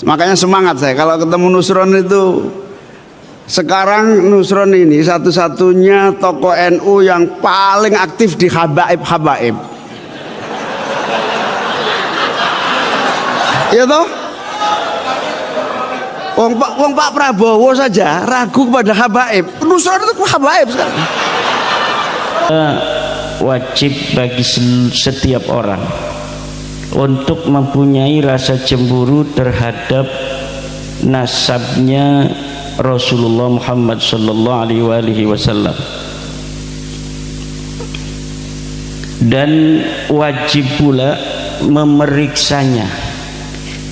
Makanya semangat saya kalau ketemu Nusron itu. Sekarang Nusron ini satu-satunya tokoh NU yang paling aktif di habaib. Ya toh? Wong Pak Prabowo saja ragu kepada habaib. Nusron itu habaib sekarang. Wajib bagi setiap orang untuk mempunyai rasa cemburu terhadap nasabnya Rasulullah Muhammad sallallahu alaihi wasallam, dan wajib pula memeriksanya,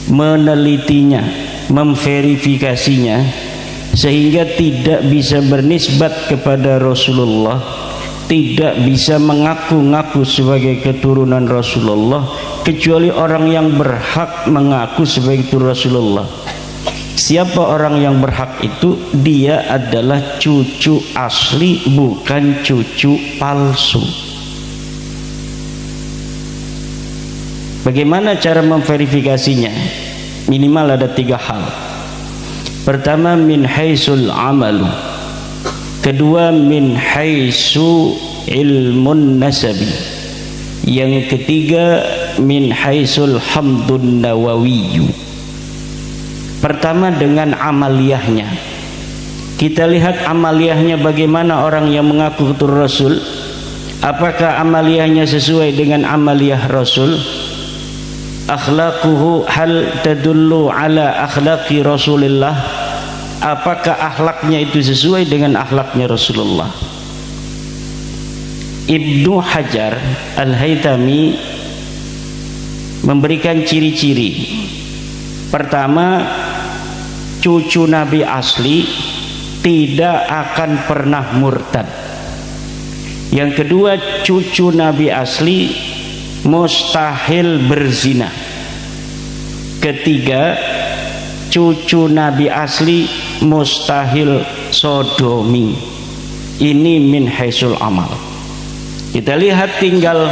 menelitinya, memverifikasinya, sehingga tidak bisa bernisbat kepada Rasulullah, tidak bisa mengaku-ngaku sebagai keturunan Rasulullah kecuali orang yang berhak mengaku sebagai keturunan Rasulullah. Siapa orang yang berhak itu? Dia adalah cucu asli, bukan cucu palsu. Bagaimana cara memverifikasinya? Minimal ada 3 hal. Pertama, min haisul amalu. Kedua, min haisu ilmun nasabi. Yang ketiga, min haisul hamdun nawawiyu. Pertama, dengan amaliyahnya. Kita lihat amaliyahnya bagaimana orang yang mengaku keturunan Rasul. Apakah amaliyahnya sesuai dengan amaliyah Rasul? Akhlaquhu hal tadullu ala akhlaqi Rasulillah. Apakah akhlaknya itu sesuai dengan akhlaknya Rasulullah? Ibnu Hajar Al-Haytami memberikan ciri-ciri. Pertama, cucu Nabi asli tidak akan pernah murtad. Yang kedua, cucu Nabi asli mustahil berzina. Ketiga, cucu Nabi asli mustahil sodomi. Ini min haisul amal. Kita lihat tinggal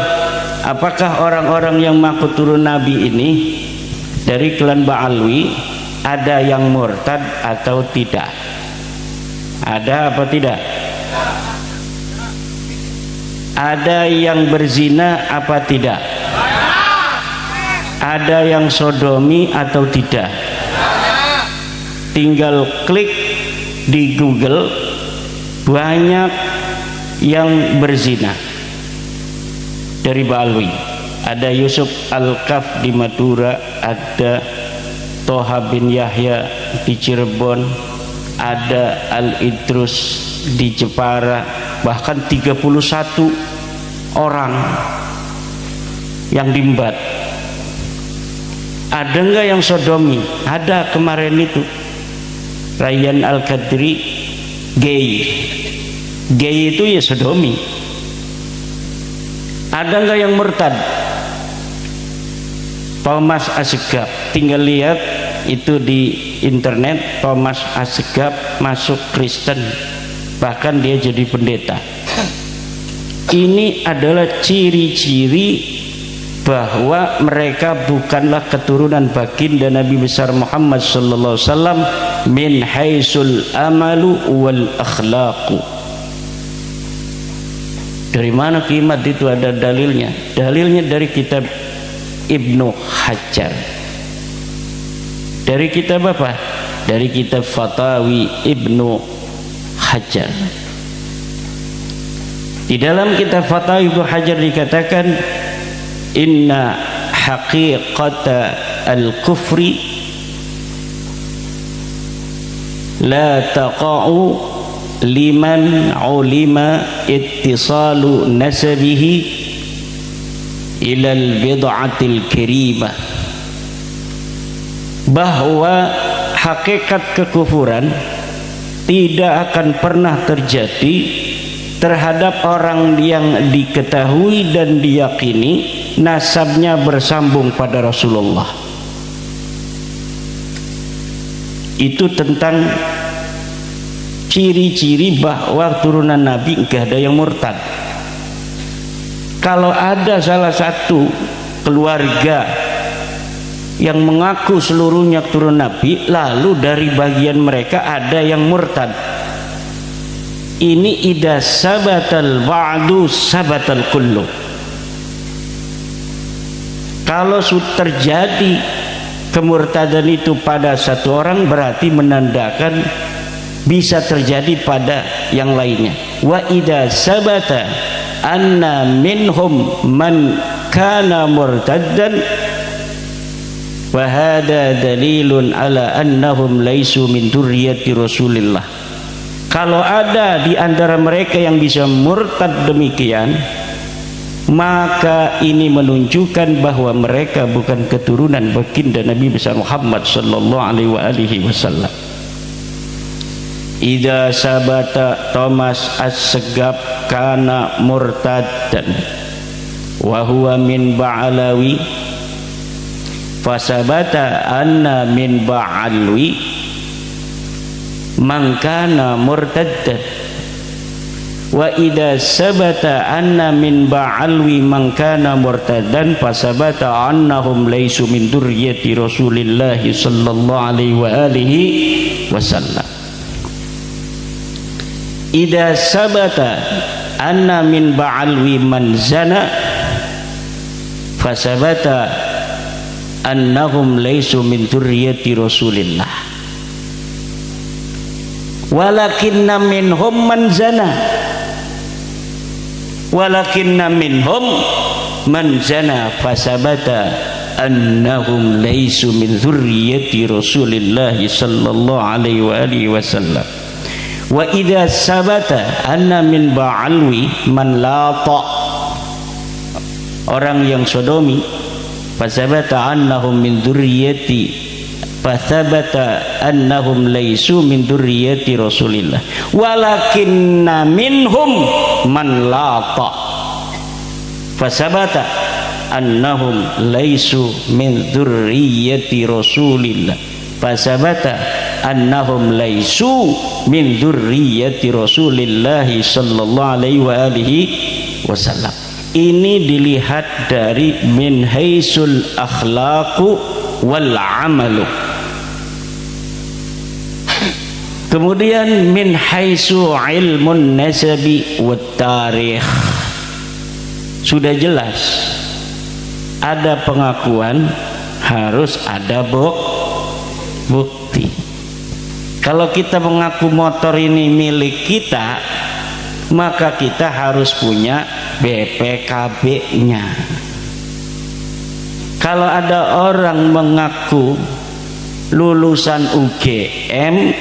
apakah orang-orang yang mengaku turun Nabi ini dari klan Ba'alwi ada yang murtad atau tidak? Ada apa tidak? Ada yang berzina apa tidak? Ada yang sodomi atau tidak? Tinggal klik di Google, banyak yang berzina dari Ba'alwi. Ada Yusuf Al-Kaf di Madura, ada Toha bin Yahya di Cirebon, ada Al-Idrus di Jepara, bahkan 31 orang yang diembat. Ada enggak yang sodomi? Ada kemarin itu Rayyan Al-Qadri, gay itu ya sodomi. Ada enggak yang murtad? Thomas Asegaf, tinggal lihat itu di internet. Thomas Asegaf masuk Kristen, bahkan dia jadi pendeta. Ini adalah ciri-ciri bahwa mereka bukanlah keturunan baginda Nabi besar Muhammad sallallahu alaihi wasallam min haisul amalu wal akhlaqu. Dari mana kimat itu? Ada dalilnya. Dalilnya dari kitab Ibnu Hajar. Dari kitab apa? Dari kitab Fatawi Ibnu Hajar. Di dalam kitab Fatawi Ibnu Hajar dikatakan, inna haqiqata al-kufri la taqa'u liman ulima ittisalu nasabihi ilal bid'atil kirimah. Bahwa hakikat kekufuran tidak akan pernah terjadi terhadap orang yang diketahui dan diyakini nasabnya bersambung pada Rasulullah. Itu tentang ciri-ciri bahwa turunan Nabi enggak ada yang murtad. Kalau ada salah satu keluarga yang mengaku seluruhnya turun Nabi, lalu dari bagian mereka ada yang murtad. Ini idza sabatal ba'du sabatal kullu. Kalau terjadi kemurtadan itu pada satu orang, berarti menandakan bisa terjadi pada yang lainnya. Wa idza sabata anna minhum man kana murtaddan wa hada dalilun ala annahum laisu min dzurriyyati Rasulillah. Kalau ada di antara mereka yang bisa murtad demikian, maka ini menunjukkan bahwa mereka bukan keturunan baginda Nabi besar Muhammad sallallahu alaihi wasallam. Idza sabata Thomas As-Segaf kana murtaddan wa huwa min Ba'alawi fasabata anna min Ba'alwi man kana murtaddan wa idza sabata anna min Ba'alwi man kana murtaddan fasabata annahum laisu min dzurriyyati Rasulillah sallallahu alaihi wasallam. Idza sabata anna min Ba'alwi man zana fasabata annahum laisu min dzurriyyati Rasulillah. Walakinna minhum man zana, walakinna minhum man zana fasabata annahum laisu min dzurriyyati Rasulillah sallallahu alaihi wasallam. Wa idza sabata anna min Ba'alwi man lata, orang yang sodomi, fasabata annahum min dzurriyyati, fasabata annahum laisu min dzurriyyati Rasulillah. Walakinna minhum man lata, fasabata annahum laisu min dzurriyyati Rasulillah, fasabata annahum laisu min dzurriyyati Rasulillah sallallahu alaihi wasallam. Ini dilihat dari min haisul akhlaqu wal amalu. Kemudian min haisu ilmun nasabi wat tarikh. Sudah jelas ada pengakuan, harus ada bukti. Kalau kita mengaku motor ini milik kita, maka kita harus punya BPKB-nya. Kalau ada orang mengaku lulusan UGM,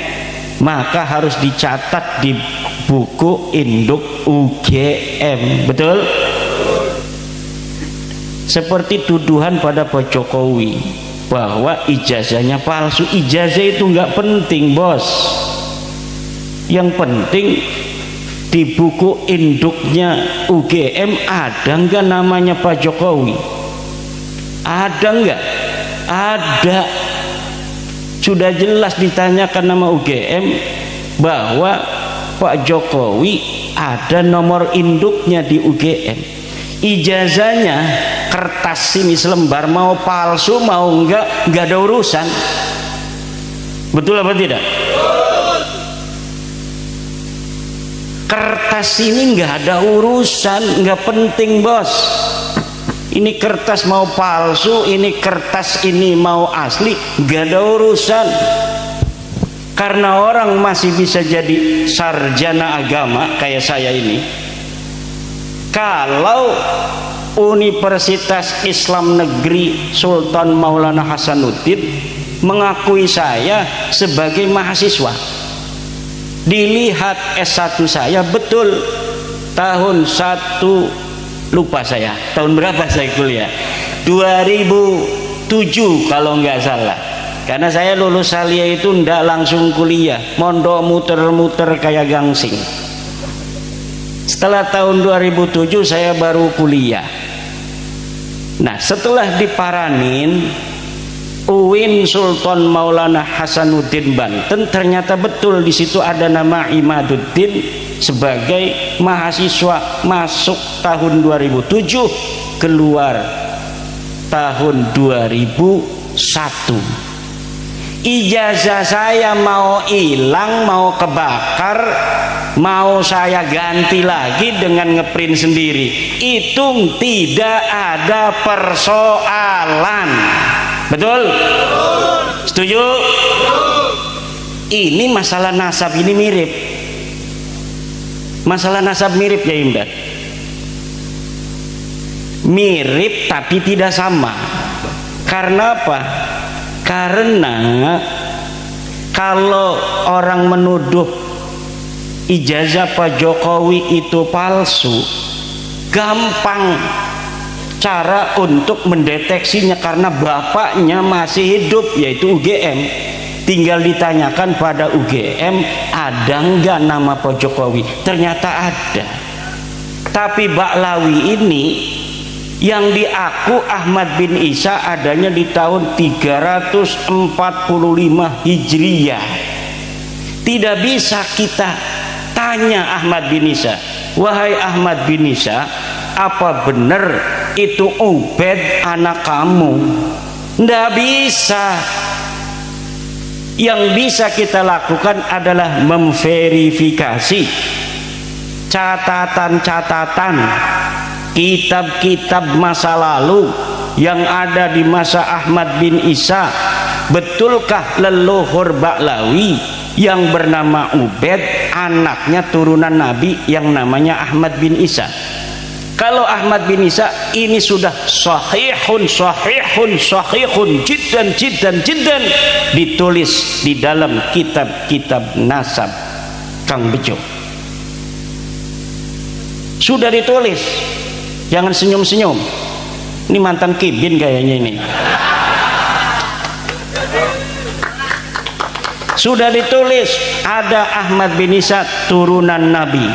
maka harus dicatat di buku induk UGM. Betul? Seperti tuduhan pada Pak Jokowi bahwa ijazahnya palsu. Ijazah itu nggak penting, bos. Yang penting di buku induknya UGM ada nggak namanya Pak Jokowi? Ada nggak? Ada. Sudah jelas ditanyakan nama UGM bahwa Pak Jokowi ada nomor induknya di UGM. Ijazahnya kertas ini selembar, mau palsu mau enggak ada urusan. Betul apa tidak? Kertas ini enggak ada urusan, enggak penting, bos. Ini kertas mau palsu, ini kertas ini mau asli, enggak ada urusan. Karena orang masih bisa jadi sarjana agama kayak saya ini. Kalau Universitas Islam Negeri Sultan Maulana Hasanuddin mengakui saya sebagai mahasiswa, dilihat S1 saya, betul tahun 1, lupa saya tahun berapa saya kuliah, 2007 kalau nggak salah. Karena saya lulus aliyah itu ndak langsung kuliah, mondok muter-muter kayak gangsing. Setelah tahun 2007 saya baru kuliah. Nah, setelah diparanin UIN Sultan Maulana Hasanuddin Banten, ternyata betul di situ ada nama Imaduddin sebagai mahasiswa, masuk tahun 2007, keluar tahun 2010. Ijazah saya mau hilang, mau kebakar, mau saya ganti lagi dengan ngeprint sendiri, itu tidak ada persoalan. Betul? Setuju? Ini masalah nasab ini mirip. Masalah nasab mirip ya Imdad. Mirip tapi tidak sama. Karena apa? Karena kalau orang menuduh ijazah Pak Jokowi itu palsu, gampang cara untuk mendeteksinya karena bapaknya masih hidup, yaitu UGM. Tinggal ditanyakan pada UGM, ada enggak nama Pak Jokowi? Ternyata ada. Tapi Ba'lawi ini yang diaku Ahmad bin Isa adanya di tahun 345 Hijriyah. Tidak bisa kita tanya Ahmad bin Isa, wahai Ahmad bin Isa, apa benar itu Ubed anak kamu? Tidak bisa. Yang bisa kita lakukan adalah memverifikasi catatan-catatan kitab-kitab masa lalu yang ada di masa Ahmad bin Isa. Betulkah leluhur Ba'lawi yang bernama Ubed anaknya turunan Nabi yang namanya Ahmad bin Isa? Kalau Ahmad bin Isa ini sudah sahihun jiddan ditulis di dalam kitab-kitab nasab Kang Bejo. Sudah ditulis. Jangan senyum-senyum. Ini mantan kibin kayaknya ini. Sudah ditulis ada Ahmad bin Isa turunan Nabi.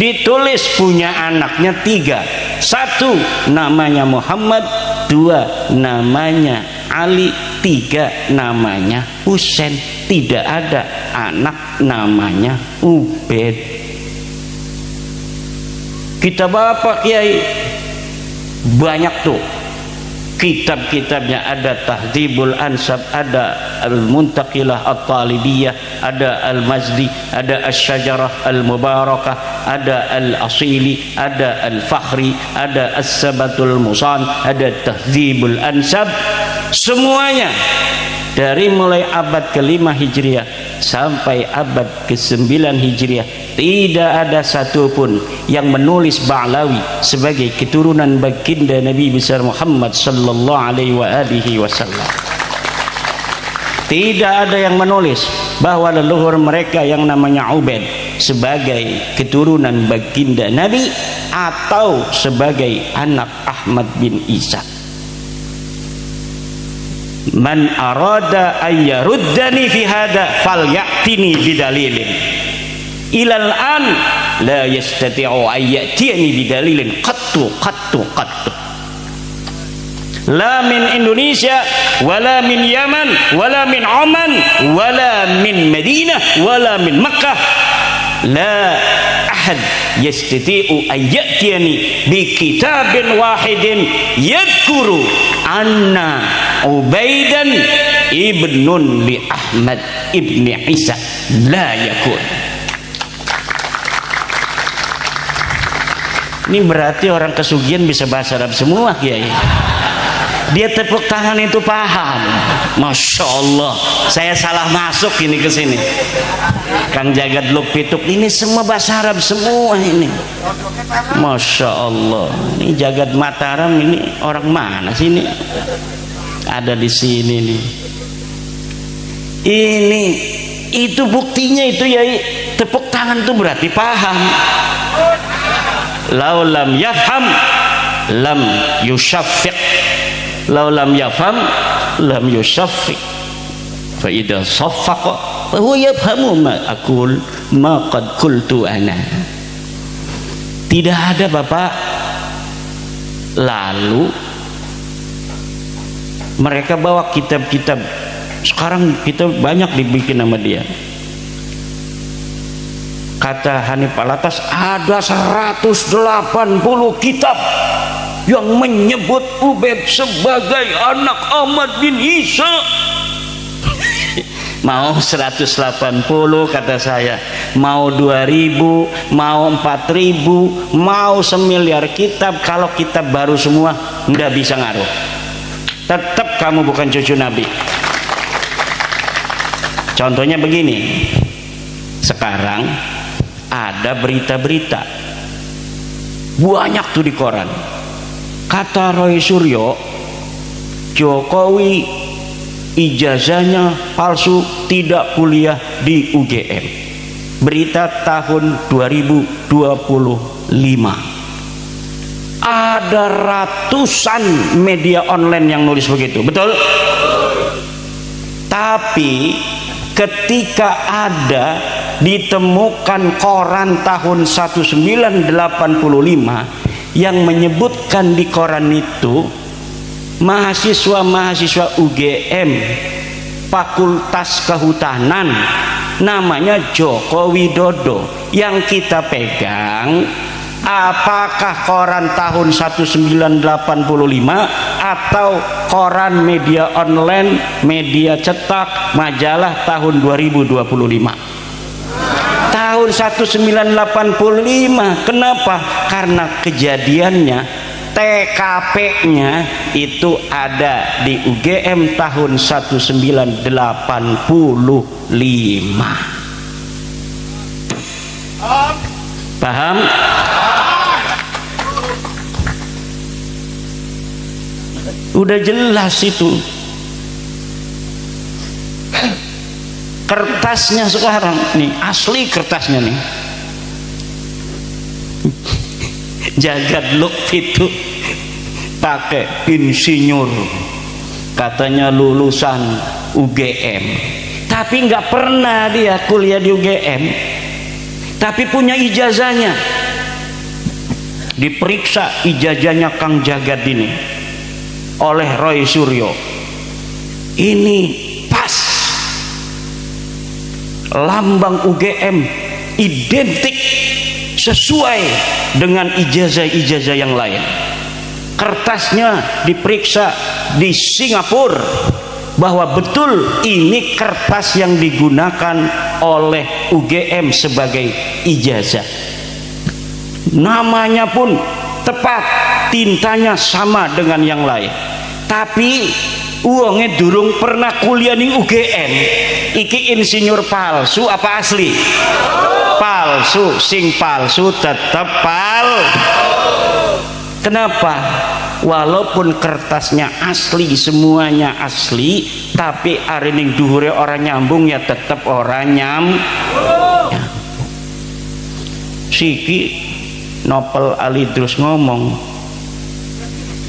Ditulis punya anaknya 3. 1 namanya Muhammad, 2 namanya Ali, 3 namanya Husain. Tidak ada anak namanya Ubed. Kita bapak Kiai banyak tuh kitab-kitabnya, ada Tahdhibul Ansab, ada Al-Muntaqilah At-Talibiyah, ada Al-Mazdi, ada Asy-Syajarah Al-Mubarakah, ada Al-Asili, ada Al-Fakhri, ada As-Sabatul Musan, ada Tahdhibul Ansab. Semuanya dari mulai abad ke-5 Hijriah sampai abad ke-9 Hijriah tidak ada satupun yang menulis Ba'lawi sebagai keturunan baginda Nabi besar Muhammad sallallahu alaihi wasallam. Tidak ada yang menulis bahwa leluhur mereka yang namanya Ubed sebagai keturunan baginda Nabi atau sebagai anak Ahmad bin Isa. Man arada ayyaruddani fi hada falyatini bidalilin. Ilal an la yastati'u ayyatini bidalilin qattu la min Indonesia wala min Yaman wala min Oman wala min Madinah wala min Makkah la ahad yastati'u ayyatini bi kitabin wahidin yadhkuru anna Ubaidan ibnun li Ahmad ibni Isa la yakun. Ini berarti orang kesugihan bisa bahasa Arab semua Kiai. Dia tepuk tangan itu paham. Masya Allah, saya salah masuk ini ke sini. Kang Jagat Luk Pituk ini semua bahasa Arab semua ini. Masya Allah, ini Jagat Mataram ini orang mana sih ini? Ada di sini nih. Ini itu buktinya itu ya, tepuk tangan itu berarti paham. Lau lam yafham lam yushaffiq, lau lam yafham lam yushaffiq, fa idza saffaqa fa huwa yafhamu ma aqul ma qad qultu ana. Tidak ada Bapak. Lalu mereka bawa kitab-kitab, sekarang kita banyak dibikin sama dia. Kata Hanif Alatas ada 180 kitab yang menyebut Ubaid sebagai anak Ahmad bin Isa. Mau 180 kata saya, mau 2000, mau 4000, mau semiliar kitab, kalau kitab baru semua nggak bisa ngaruh. Tetap kamu bukan cucu Nabi. Contohnya begini, sekarang ada berita-berita banyak tuh di koran, kata Roy Suryo, Jokowi ijazahnya palsu, tidak kuliah di UGM. Berita tahun 2025. Ada ratusan media online yang nulis begitu, betul? Tapi ketika ada ditemukan koran tahun 1985 yang menyebutkan di koran itu mahasiswa-mahasiswa UGM Fakultas Kehutanan namanya Joko Widodo, yang kita pegang apakah koran tahun 1985 atau koran media online, media cetak, majalah tahun 2025? Tahun 1985. Kenapa? Karena kejadiannya, TKP-nya itu ada di UGM tahun 1985. Paham? Udah jelas itu. Kertasnya sekarang nih, asli kertasnya nih, Jagad Lutfi itu pakai insinyur, katanya lulusan UGM, tapi nggak pernah dia kuliah di UGM, tapi punya ijazahnya. Diperiksa ijazahnya Kang Jagad ini oleh Roy Suryo, ini pas, lambang UGM identik sesuai dengan ijazah-ijazah yang lain. Kertasnya diperiksa di Singapura bahwa betul ini kertas yang digunakan oleh UGM sebagai ijazah. Namanya pun tepat, tintanya sama dengan yang lain. Tapi uangnya durung pernah kuliah di UGM. Iki insinyur palsu apa asli? Palsu. Sing palsu tetap Kenapa? Walaupun kertasnya asli, semuanya asli, tapi arining duhure orang nyambung ya tetap orang Siki Nopel Alidrus ngomong,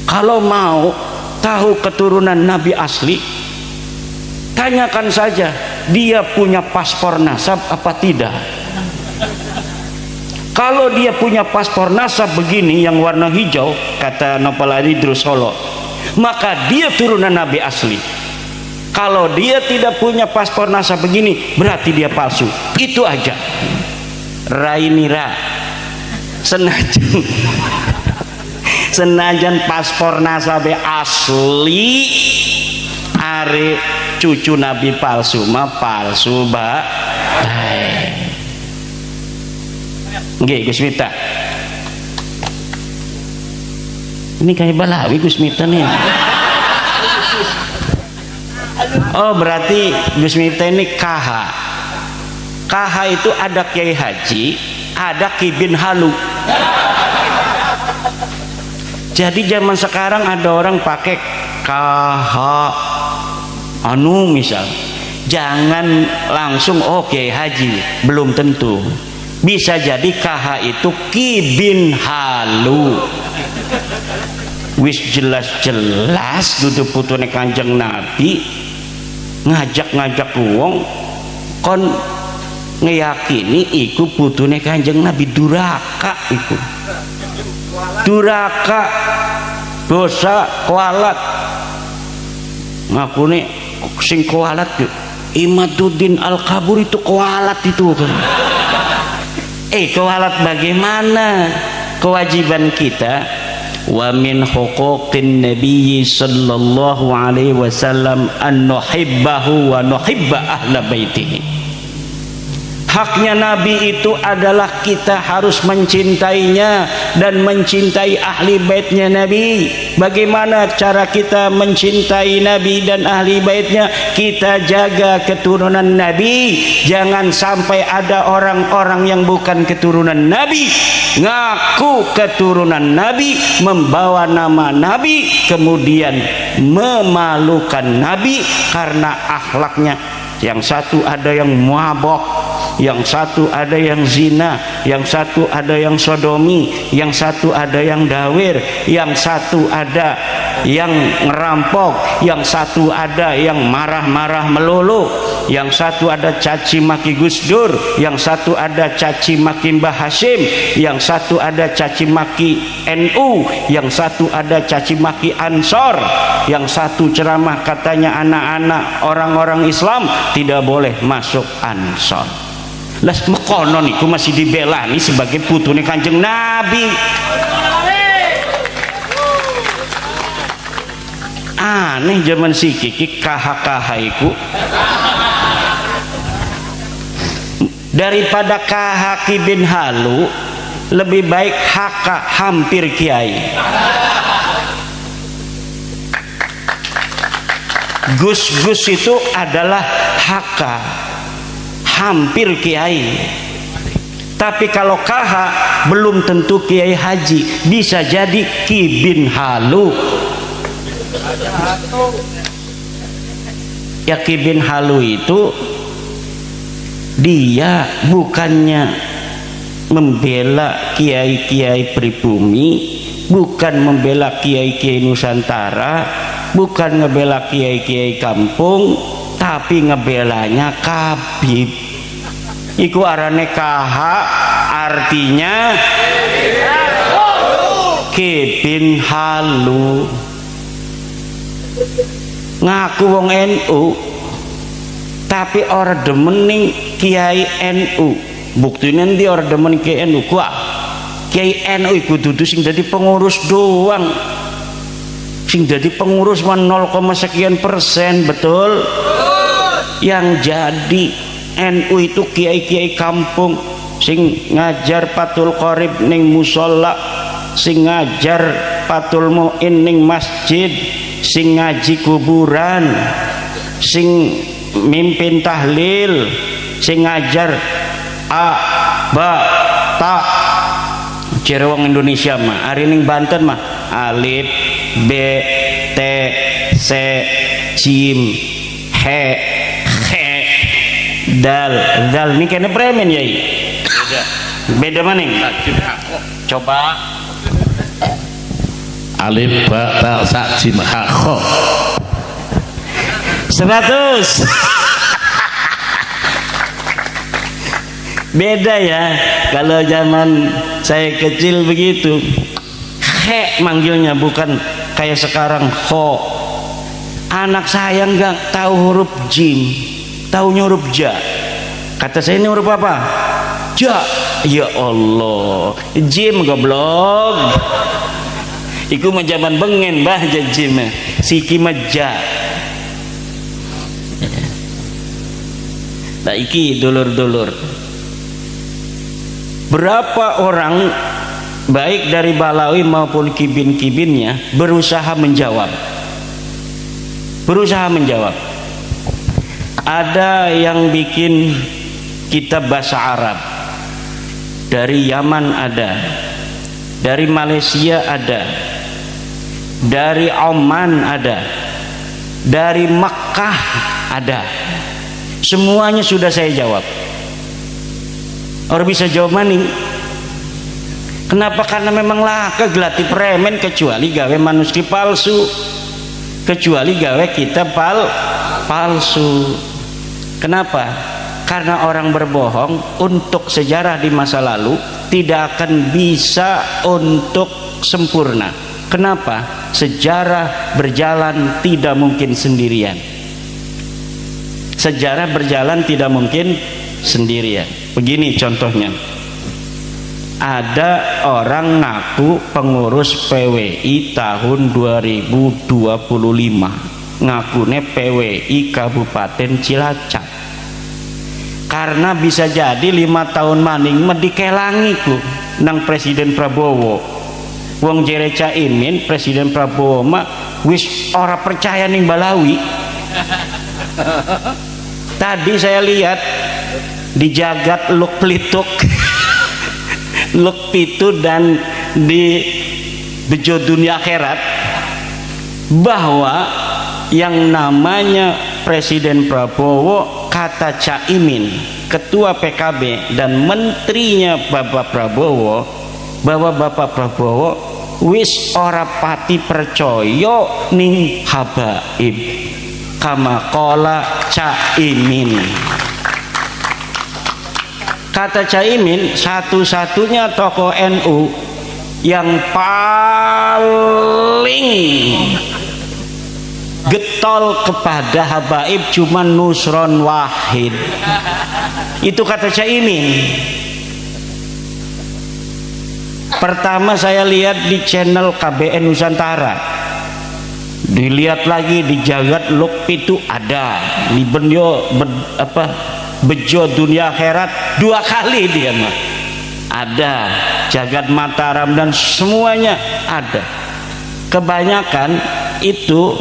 kalau mau tahu keturunan Nabi asli, tanyakan saja dia punya paspor nasab apa tidak. Kalau dia punya paspor nasab begini yang warna hijau, kata Nopal Alidrus Solo, maka dia turunan Nabi asli. Kalau dia tidak punya paspor nasab begini, berarti dia palsu. Itu aja. Rainira, senajan paspor nasab asli, are cucu Nabi palsu mah palsu, Mbak. Nggih, Gus Miftah. Ini kayak Balawi Gus Miftah nih. Oh, berarti Gus Miftah ini KH. KH itu ada Kiai Haji, ada Ki bin Halu. Jadi zaman sekarang ada orang pakai KH anu misal, jangan langsung oh Kiai Haji, belum tentu. Bisa jadi KH itu Ki bin Halu. Wis jelas-jelas duduk putune Kanjeng Nabi, ngajak-ngajak wong kon ngeyakini iku putune Kanjeng Nabi. Duraka iku, duraka, dosa, kualat. Ngakune sing kualat Imaduddin Al-Kabur itu kualat itu kan. Kualat bagaimana? Kewajiban kita wa min huquqin nabiyyi sallallahu alaihi wasallam an nuhibbahu wa nuhibba ahla baitihi. Haknya Nabi itu adalah kita harus mencintainya dan mencintai ahli baitnya Nabi. Bagaimana cara kita mencintai Nabi dan ahli baitnya? Kita jaga keturunan Nabi. Jangan sampai ada orang-orang yang bukan keturunan Nabi ngaku keturunan Nabi, membawa nama Nabi, kemudian memalukan Nabi karena akhlaknya. Yang satu ada yang mabok, yang satu ada yang zina, yang satu ada yang sodomi, yang satu ada yang dawir, yang satu ada yang ngerampok, yang satu ada yang marah-marah melulu, yang satu ada caci maki Gus Dur, yang satu ada caci maki Mbah Hashim, yang satu ada caci maki NU, yang satu ada caci maki Ansor, yang satu ceramah katanya anak-anak orang-orang Islam tidak boleh masuk Ansor. Las mekono niku masih dibela nih sebagai putune Kanjeng Nabi. Aneh zaman si Kiki kahaiku. Daripada kahaki bin halu, lebih baik haka hampir kiai. Gus-gus itu adalah haka hampir kiai. Tapi kalau kaha belum tentu kiai haji, bisa jadi ki bin halu. Ya ki bin halu itu dia bukannya membela kiai-kiai pribumi, bukan membela kiai-kiai Nusantara, bukan ngebela kiai-kiai kampung, tapi ngebelanya Kabib. Iku arane kaha, artinya kibin halu. Ngaku wong NU tapi orang demening kiai NU. Buktinya ndi orang demen kiai NU kuah. Kiai NU iku dudu sing dadi pengurus doang. Sing jadi pengurus 0, sekian persen, betul? Yang jadi NU itu kiai-kiai kampung sing ngajar patul qorib ning musola, sing ngajar patul muin ning masjid, sing ngaji kuburan, sing mimpin tahlil, sing ngajar a ba ta. Ciri wong Indonesia mah hari ning Banten mah alif B T C Jim He Dal ini kena premen ya. Beda mana nih? Coba alif ba ta sa jim ha kho 100. Beda ya. Kalau zaman saya kecil begitu, he manggilnya, bukan kayak sekarang ho. Anak saya nggak tahu huruf jim, tahunya huruf ja. Kata saya, ini huruf apa? Ja. Ya Allah, jim goblok. Iku mah zaman bengen bah jim, siki meja. Nah iki dulur-dulur, berapa orang baik dari Balawi maupun kibin-kibinnya berusaha menjawab. Ada yang bikin kitab bahasa Arab, dari Yaman ada, dari Malaysia ada, dari Oman ada, dari Makkah ada. Semuanya sudah saya jawab. Orang bisa jawab maning. Kenapa? Karena memang laka gelati premen, kecuali gawe manuskrip palsu, kecuali gawe kitab palsu. Kenapa? Karena orang berbohong untuk sejarah di masa lalu tidak akan bisa untuk sempurna. Kenapa? Sejarah berjalan tidak mungkin sendirian. Sejarah berjalan tidak mungkin sendirian. Begini contohnya, ada orang ngaku pengurus PWI tahun 2025, ngakune PWI Kabupaten Cilacap, karena bisa jadi 5 tahun maning medikelangi ku nang Presiden Prabowo. Wong jere Caimin Presiden Prabowo mah wis ora percaya ning Balawi. Tadi saya lihat di Jagat Luk Plituk Luk Pitu dan di Bejo Dunia Akhirat bahwa yang namanya Presiden Prabowo, kata Caimin, Ketua PKB dan menterinya Bapak Prabowo, bahwa Bapak Prabowo wis ora pati percaya ning habaib kama qala Caimin. Kata Caimin, satu-satunya tokoh NU yang paling getol kepada habaib cuma Nusron Wahid. Itu kata Caimin. Pertama saya lihat di channel KBN Nusantara, dilihat lagi di Jagat Luk Pitu ada, di Bejo Dunia Akhirat 2 kali dia mah ada, Jagat Mataram dan semuanya ada. Kebanyakan itu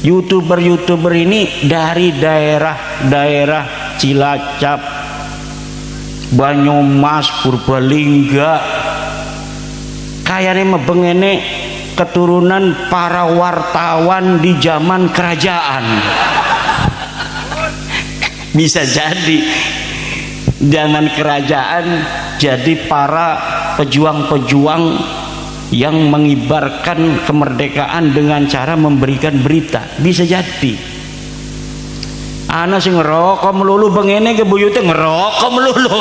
YouTuber ini dari daerah-daerah Cilacap, Banyumas, Purbalingga, kayaknya mebengene keturunan para wartawan di zaman kerajaan. Bisa jadi zaman kerajaan, jadi para pejuang-pejuang yang mengibarkan kemerdekaan dengan cara memberikan berita. Bisa jadi ana sing ngerokok melulu bengene ke buyute ngerokok melulu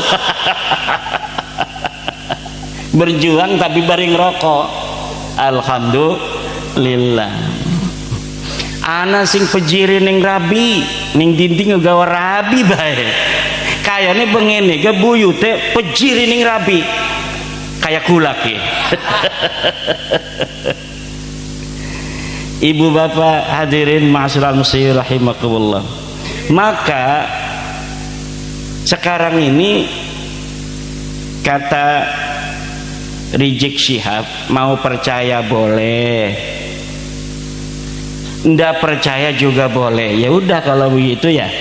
berjuang tapi bareng ngerokok. Alhamdulillah. Ana sing pejiri ning rabi ning dinding ngegawa rabi bae, kayane bengene ke buyute pejiri ning rabi kayak kulak ya. Ibu bapak hadirin ma'asyiral muslimin rahimakumullah. Maka sekarang ini kata Rizik Syihab, mau percaya boleh, ndak percaya juga boleh. Ya udah kalau begitu ya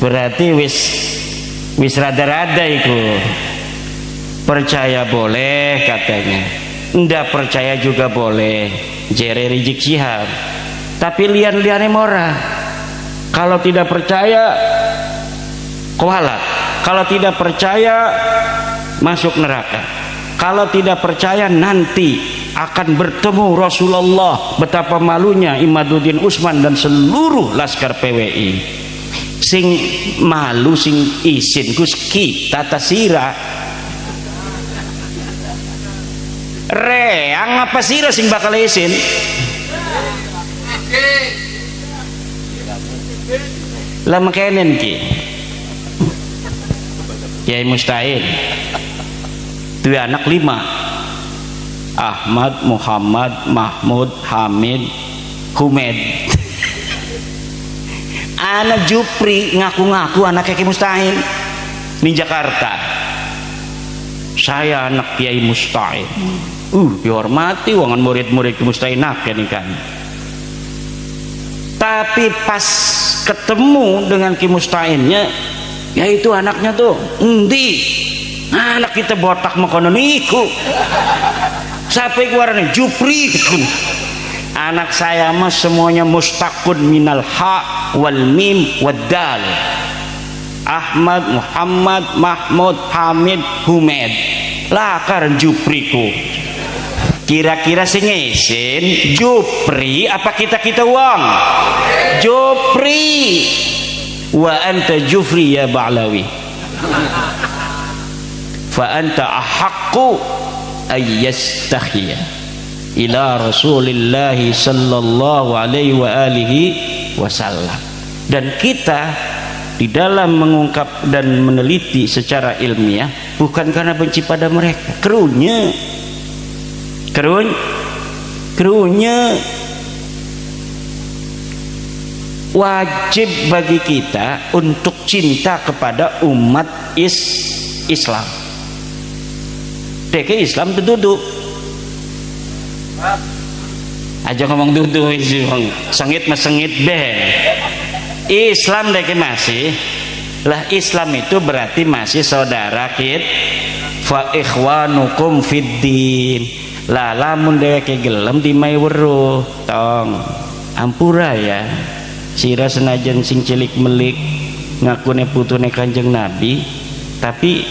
berarti wis rada-rada itu. Percaya boleh katanya, ndak percaya juga boleh, jere Rizik Syihab. Tapi lian-liane mora, kalau tidak percaya kualat, kalau tidak percaya masuk neraka, kalau tidak percaya nanti akan bertemu Rasulullah. Betapa malunya Imaduddin Usman dan seluruh laskar PWI. Sing malu sing isin Gus kita tasira reang apa sira sing bakal isin. Lah makenen ki Kiai Mustahil dua anak 5, Ahmad, Muhammad, Mahmud, Hamid, Humed. Anak Jupri ngaku-ngaku anak Kiai Mustahil di Jakarta. Saya anak Kiai Mustahil. Dihormati wangan murid-murid Kiai Mustahil ini kan. Tapi pas ketemu dengan Kiai Mustahilnya, yaitu anaknya tuh endi anak kita botak makonon iku sampai keluarnya Jupri. Anak saya mah semuanya mustaqun minal ha wal mim wad dal. Ahmad, Muhammad, Mahmud, Hamid, Humed. Lakar Jupriku. Kira-kira sing isin Jupri apa kita uang? Jupri. Wa anta Jufri ya Ba'lawi. Fa anta ahaqqu ayyastakhiyya ila Rasulillah sallallahu alaihi wa alihi wasallam. Dan kita di dalam mengungkap dan meneliti secara ilmiah bukan karena benci pada mereka. Kerunya wajib bagi kita untuk cinta kepada umat Islam. Deke Islam duduk aja ngomong duduk sengit mas sengit deh. Islam deke masih lah, Islam itu berarti masih saudara kita. Fa ikhwanukum fiddin. Lah lamun deke gelem di mai weruh tong ampura ya. Sira senajan sing cilik melik ngakune putune Kanjeng Nabi, tapi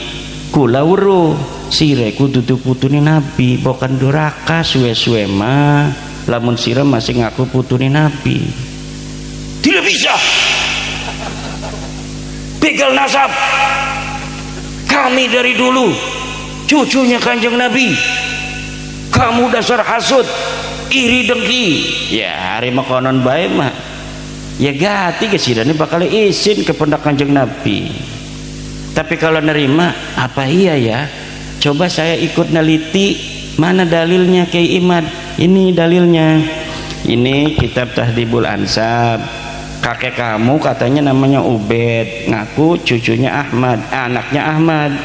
kula weruh sire kudu putune Nabi, bukan duraka suwe-suwe mah lamun sira masih ngaku putune Nabi. Tidak bisa begal nasab. Kami dari dulu cucunya Kanjeng Nabi. Kamu dasar hasud, iri dengki. Ya hari makonon bae mah ya gati kesidane bakal izin ke pundak Kanjeng Nabi. Tapi kalau nerima apa iya ya? Coba saya ikut neliti, mana dalilnya Kiai Imad? Ini dalilnya. Ini kitab Tahdhibul Ansab. Kakek kamu katanya namanya Ubed, ngaku cucunya Ahmad, anaknya Ahmad.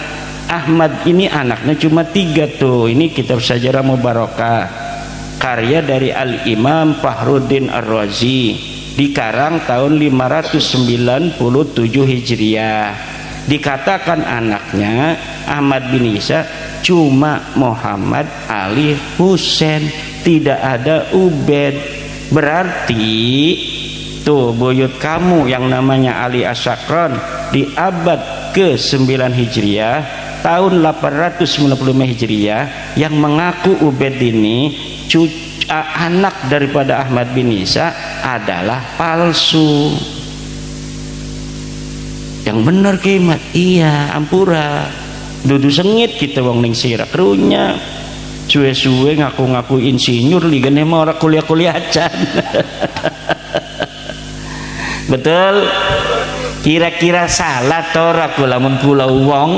Ahmad ini anaknya cuma 3 tuh. Ini kitab Sajarah Mubarakah, karya dari Al-Imam Fakhruddin Ar-Razi, dikarang tahun 597 Hijriah. Dikatakan anaknya Ahmad bin Isa cuma Muhammad Ali Husain, tidak ada Ubed. Berarti tuh buyut kamu yang namanya Ali Asyakron di abad ke-9 Hijriah tahun 895 Hijriah yang mengaku Ubed ini anak daripada Ahmad bin Isa adalah palsu. Yang benar kimat iya ampura dudu sengit kita wong ning sira kerunya suwe-suwe ngaku-ngaku insinyur ligane mah ora kuliah-kuliah acan. Betul? Kira-kira salah tora kula mun kula wong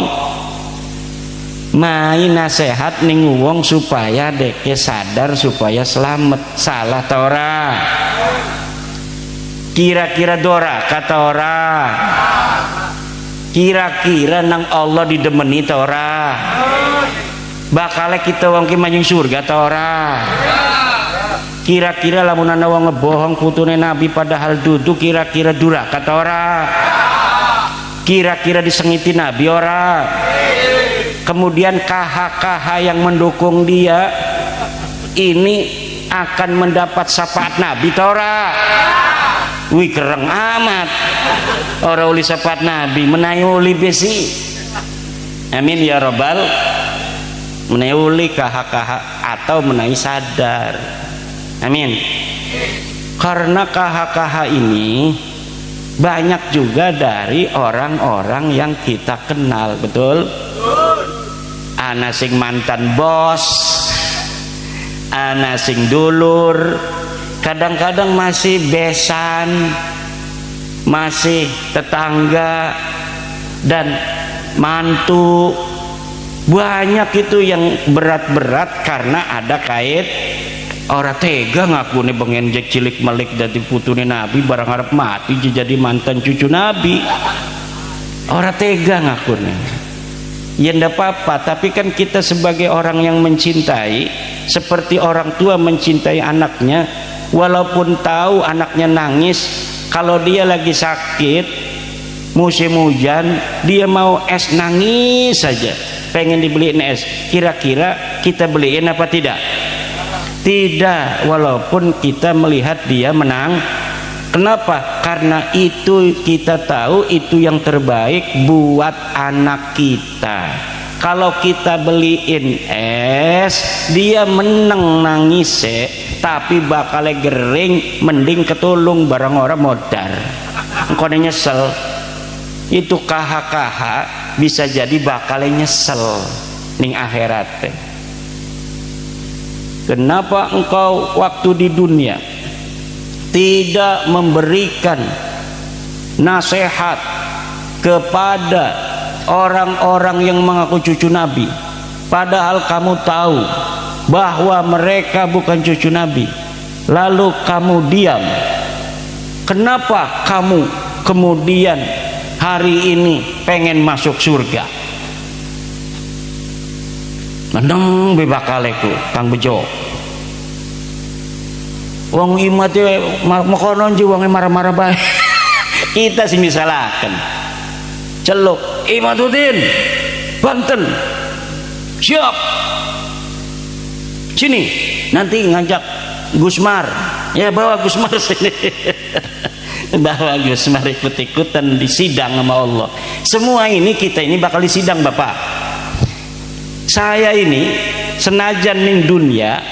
main nasihat ning wong supaya deke sadar supaya selamat, salah tora? Kira-kira dora kata ora? Kira-kira nang Allah didemeni ta ora? Bakal kita wong ki manjing surga ta ora? Kira-kira lamun ana wong ngebohong putune Nabi padahal duduk kira-kira duraka ta ora? Kira-kira disengiti Nabi ora? Kemudian KH-KH yang mendukung dia ini akan mendapat syafaat Nabi ta ora? Wih kereng amat orang uli syafaat Nabi menaik uli besi. Amin ya robbal. Menaik uli KH-KH atau menaik sadar. Amin. Karena KH-KH ini banyak juga dari orang-orang yang kita kenal. Betul? Ana sing mantan bos, ana sing dulur, kadang-kadang masih besan, masih tetangga dan mantu. Banyak itu yang berat-berat karena ada kait orang tega ngaku nih bengen jek cilik melik dari putune Nabi barang harap mati jadi mantan cucu Nabi. Orang tega ngaku nih. Ya ndak apa-apa, tapi kan kita sebagai orang yang mencintai seperti orang tua mencintai anaknya, walaupun tahu anaknya nangis, kalau dia lagi sakit musim hujan dia mau es nangis saja pengen dibeliin es, kira-kira kita beliin apa tidak? Tidak, walaupun kita melihat dia menang. Kenapa? Karena itu kita tahu itu yang terbaik buat anak kita. Kalau kita beliin es dia menang nangis tapi bakal gering, mending ketulung barang orang modar engkau nyesel. Itu KH-KH bisa jadi bakal nyesel ning akhirat. Kenapa engkau waktu di dunia tidak memberikan nasihat kepada orang-orang yang mengaku cucu Nabi, padahal kamu tahu bahwa mereka bukan cucu Nabi, lalu kamu diam. Kenapa kamu kemudian hari ini pengen masuk surga? Meneng bebakaleku Kang Bejo. Wong imat makonon ji wong marah-marah bae. Kita sing disalahkan. Celuk Imaduddin Banten. Siap. Sini nanti ngajak Gusmar. Ya bawa Gusmar sini. Bawa Gusmar ikut-ikutan di sidang sama Allah. Semua ini kita ini bakal disidang Bapak. Saya ini senajan ning dunia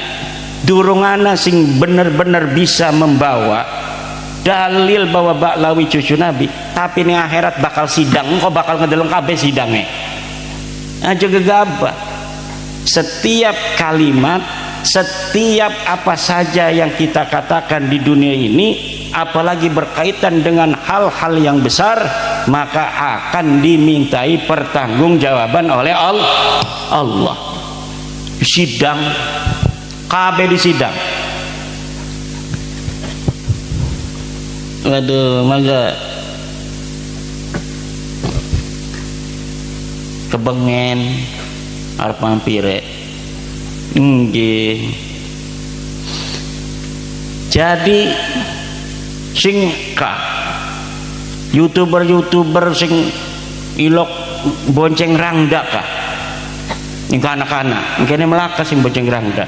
durungana sing bener-bener bisa membawa dalil bahwa Baklawi cucu Nabi, tapi ning akhirat bakal sidang, kok bakal ngedeleng kabeh sidangnya. Aja gegabah. Setiap kalimat, setiap apa saja yang kita katakan di dunia ini, apalagi berkaitan dengan hal-hal yang besar, maka akan dimintai pertanggungjawaban oleh Allah. Sidang kabeh di sidang. Waduh, mangga kebengen arep mampire. Nggih. Jadi sing YouTuber sing ilok bonceng rangda kah? Ning anak-anak, kene melaka sing bonceng rangda.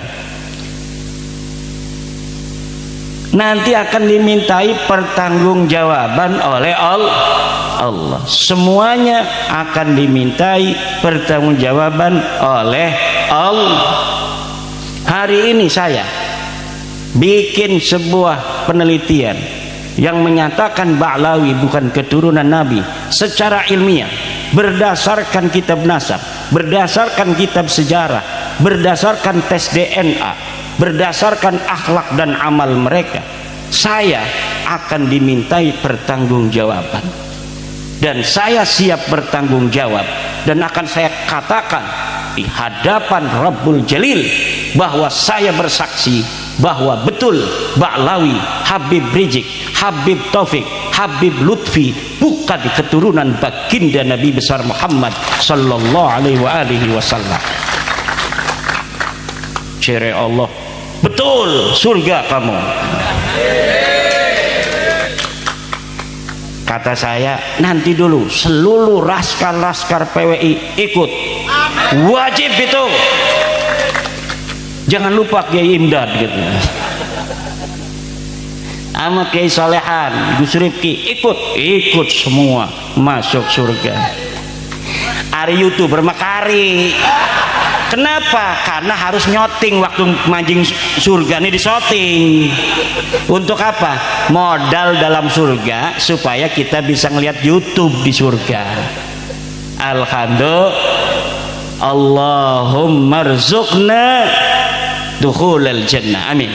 Nanti akan dimintai pertanggungjawaban oleh Allah. Semuanya akan dimintai pertanggungjawaban oleh Allah. Hari ini saya bikin sebuah penelitian yang menyatakan Ba'lawi bukan keturunan Nabi secara ilmiah, berdasarkan kitab nasab, berdasarkan kitab sejarah, berdasarkan tes DNA, berdasarkan akhlak dan amal mereka. Saya akan dimintai pertanggungjawaban, dan saya siap bertanggung jawab, dan akan saya katakan di hadapan Rabbul Jalil bahwa saya bersaksi bahwa betul Ba'lawi, Habib Rizik, Habib Taufik, Habib Lutfi bukan keturunan baginda Nabi besar Muhammad sallallahu alaihi wasallam. Cere Allah, betul surga kamu. Kata saya, nanti dulu seluruh laskar PWI ikut, wajib itu. Jangan lupa Kiai Imdad gitu, sama Kiai Solehan, Gus Rifki ikut semua masuk surga. Ari YouTuber makari. Kenapa? Karena harus nyoting waktu mancing surga ini, disoting. Untuk apa? Modal dalam surga supaya kita bisa ngelihat YouTube di surga. Alhamdulillah. Allahumma rzuqna dukhulal jannah. Amin.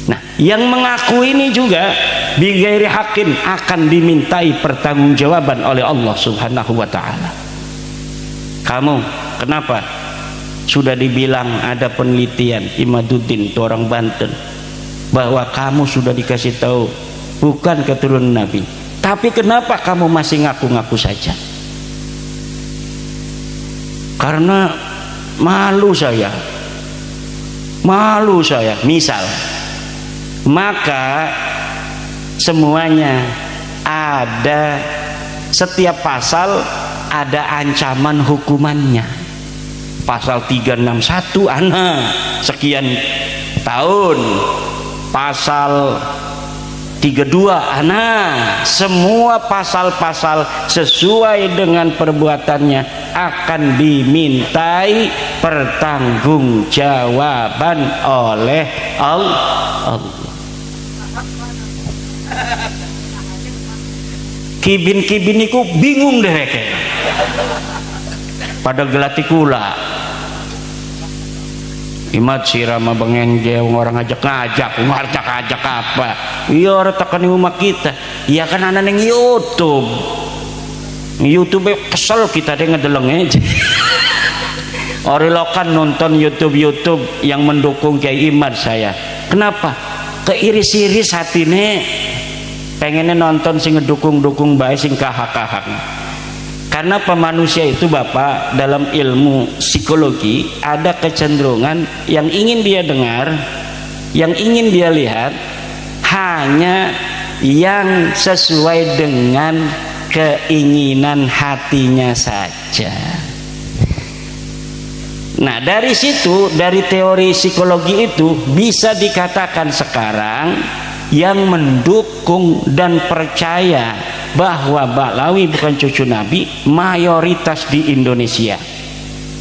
Nah, yang mengaku ini juga bighairi haqqin akan dimintai pertanggungjawaban oleh Allah Subhanahu wa taala. Kamu kenapa? Sudah dibilang ada penelitian Imaduddin itu orang Banten bahwa kamu sudah dikasih tahu bukan keturunan Nabi, tapi kenapa kamu masih ngaku-ngaku saja? Karena malu saya. Misal, maka semuanya ada, setiap pasal ada ancaman hukumannya. Pasal 361 sekian tahun, pasal 32 semua pasal-pasal sesuai dengan perbuatannya akan dimintai pertanggungjawaban oleh Allah. Kibin-kibin niku bingung deh pada gelati kula. Imat sirama bengenje orang ngajak apa iya orang tekan umat kita iya kan anak yang YouTube kesel kita deh ngedeleng aja orang nonton YouTube yang mendukung Kiai Imad saya kenapa keiris-iris hatine pengennya nonton sing ngedukung baik sing kahak-kahak. Karena pemanusia itu Bapak dalam ilmu psikologi ada kecenderungan yang ingin dia dengar, yang ingin dia lihat hanya yang sesuai dengan keinginan hatinya saja. Nah dari situ, dari teori psikologi itu bisa dikatakan sekarang yang mendukung dan percaya bahwa Ba'lawi bukan cucu Nabi mayoritas di Indonesia.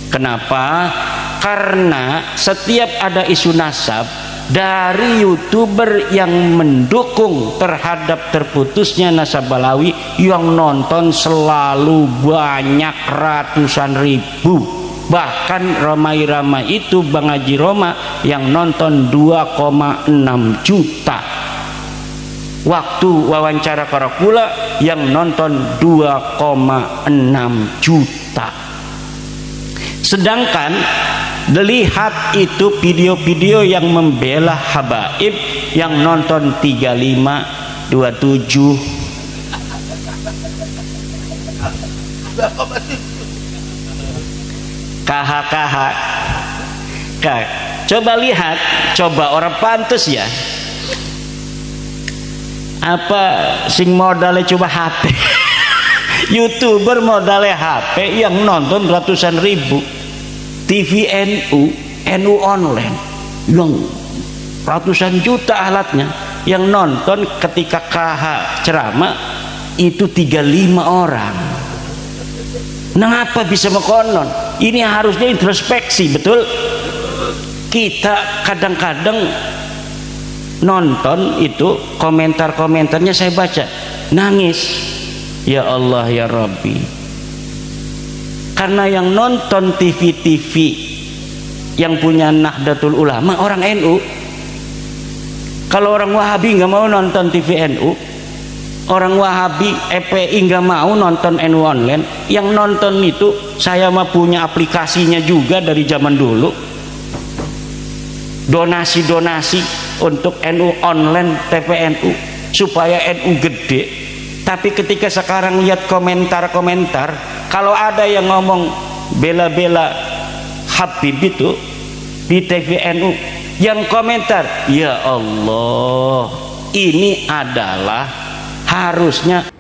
Kenapa? Karena setiap ada isu nasab dari YouTuber yang mendukung terhadap terputusnya nasab Ba'lawi yang nonton selalu banyak ratusan ribu, bahkan ramai-ramai itu Bang Haji Roma yang nonton 2,6 juta. Waktu wawancara Karakula yang nonton 2,6 juta. Sedangkan lihat itu video-video yang membela habaib yang nonton 35, 27. KH. Coba lihat, coba orang pantes ya. Apa sing modalnya coba HP YouTuber modalnya HP yang nonton ratusan ribu, TV NU online yang ratusan juta alatnya yang nonton ketika KH ceramah itu 35 orang. Mengapa bisa mekonon? Ini harusnya introspeksi, betul? Kita kadang-kadang nonton itu komentar-komentarnya saya baca nangis, ya Allah ya Rabbi, karena yang nonton TV yang punya Nahdlatul Ulama orang NU. Kalau orang Wahabi nggak mau nonton TV NU, orang Wahabi EPI nggak mau nonton NU online, yang nonton itu saya mah punya aplikasinya juga dari zaman dulu, donasi untuk NU online TPNU supaya NU gede. Tapi ketika sekarang lihat komentar-komentar, kalau ada yang ngomong bela-bela Habib itu di TVNU, yang komentar ya Allah, ini adalah harusnya